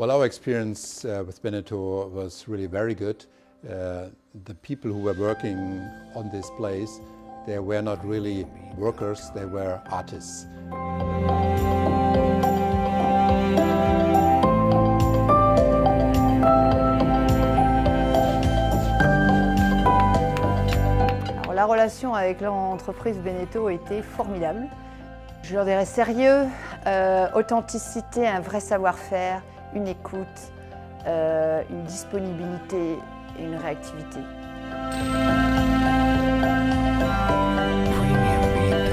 Well, our experience with Beneteau was really very good. The people who were working on this place, they were not really workers, they were artists. Alors, la relation avec l'entreprise Beneteau était formidable. Je leur dirais sérieux, authenticité, un vrai savoir-faire, une écoute, une disponibilité et une réactivité.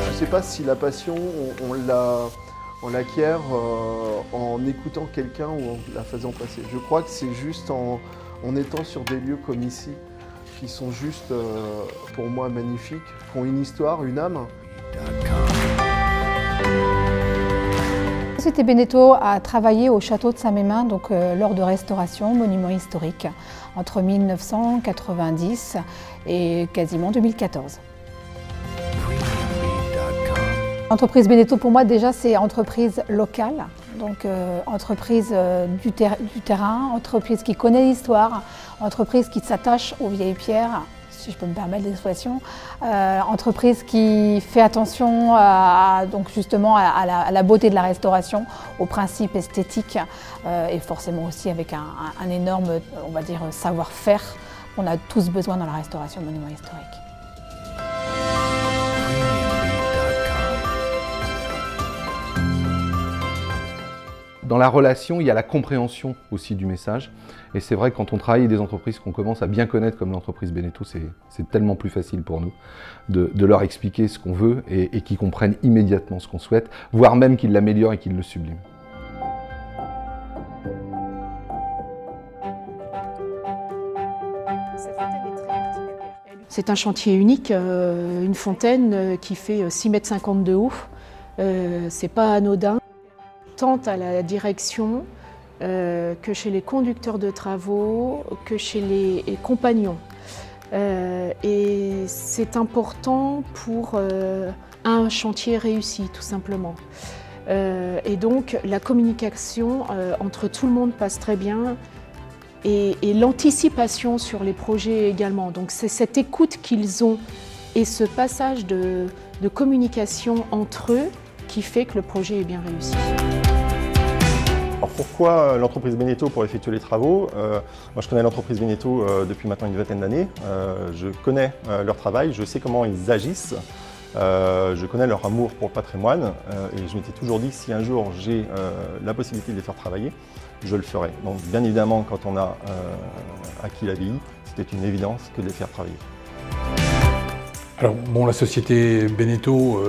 Je ne sais pas si la passion, on l'acquiert en écoutant quelqu'un ou en la faisant passer. Je crois que c'est juste en étant sur des lieux comme ici, qui sont juste, pour moi, magnifiques, qui ont une histoire, une âme. La société Beneteau a travaillé au château de Saint-Mémin lors de restauration, monument historique, entre 1990 et quasiment 2014. L'entreprise Beneteau, pour moi, déjà, c'est entreprise locale, donc entreprise du terrain, entreprise qui connaît l'histoire, entreprise qui s'attache aux vieilles pierres, si je peux me permettre l'expression, entreprise qui fait attention justement à la beauté de la restauration, aux principes esthétiques et forcément aussi avec un énorme, on va dire, savoir-faire qu'on a tous besoin dans la restauration de monuments historiques. Dans la relation, il y a la compréhension aussi du message. Et c'est vrai que quand on travaille avec des entreprises qu'on commence à bien connaître comme l'entreprise Beneteau, c'est tellement plus facile pour nous de leur expliquer ce qu'on veut et qu'ils comprennent immédiatement ce qu'on souhaite, voire même qu'ils l'améliorent et qu'ils le subliment. C'est un chantier unique, une fontaine qui fait 6,50 m de haut. C'est pas anodin. Tant à la direction que chez les conducteurs de travaux, que chez les compagnons. Et c'est important pour un chantier réussi, tout simplement. Et donc la communication entre tout le monde passe très bien et l'anticipation sur les projets également. Donc c'est cette écoute qu'ils ont et ce passage de communication entre eux qui fait que le projet est bien réussi. Alors pourquoi l'entreprise Beneteau pour effectuer les travaux? Moi je connais l'entreprise Beneteau depuis maintenant une vingtaine d'années. Je connais leur travail, je sais comment ils agissent. Je connais leur amour pour le patrimoine et je m'étais toujours dit que si un jour j'ai la possibilité de les faire travailler, je le ferai. Donc bien évidemment quand on a acquis la BI, c'était une évidence que de les faire travailler. Alors bon, la société Beneteau,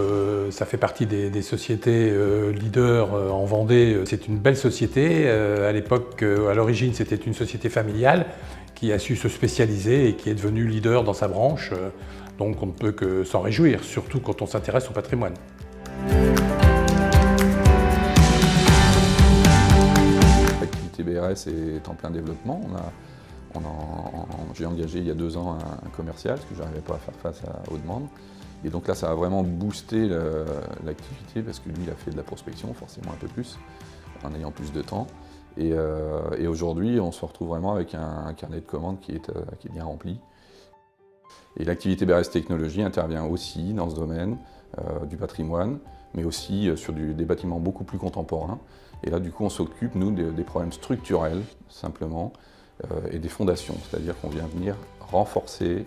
ça fait partie des sociétés leaders en Vendée. C'est une belle société. À l'époque, à l'origine, c'était une société familiale qui a su se spécialiser et qui est devenue leader dans sa branche. Donc on ne peut que s'en réjouir, surtout quand on s'intéresse au patrimoine. L'activité BRS est en plein développement. J'ai engagé il y a 2 ans un commercial parce que je n'arrivais pas à faire face aux demandes. Et donc là, ça a vraiment boosté l'activité parce que lui, il a fait de la prospection, forcément un peu plus, en ayant plus de temps. Et aujourd'hui, on se retrouve vraiment avec un carnet de commandes qui est bien rempli. Et l'activité BRS Technologies intervient aussi dans ce domaine du patrimoine, mais aussi sur des bâtiments beaucoup plus contemporains. Et là, du coup, on s'occupe, nous, des problèmes structurels, simplement, et des fondations, c'est-à-dire qu'on vient venir renforcer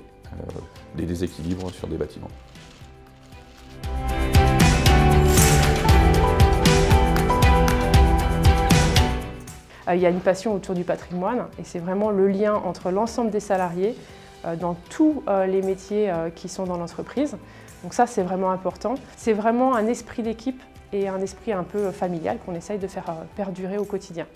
des déséquilibres sur des bâtiments. Il y a une passion autour du patrimoine et c'est vraiment le lien entre l'ensemble des salariés dans tous les métiers qui sont dans l'entreprise. Donc ça, c'est vraiment important. C'est vraiment un esprit d'équipe et un esprit un peu familial qu'on essaye de faire perdurer au quotidien.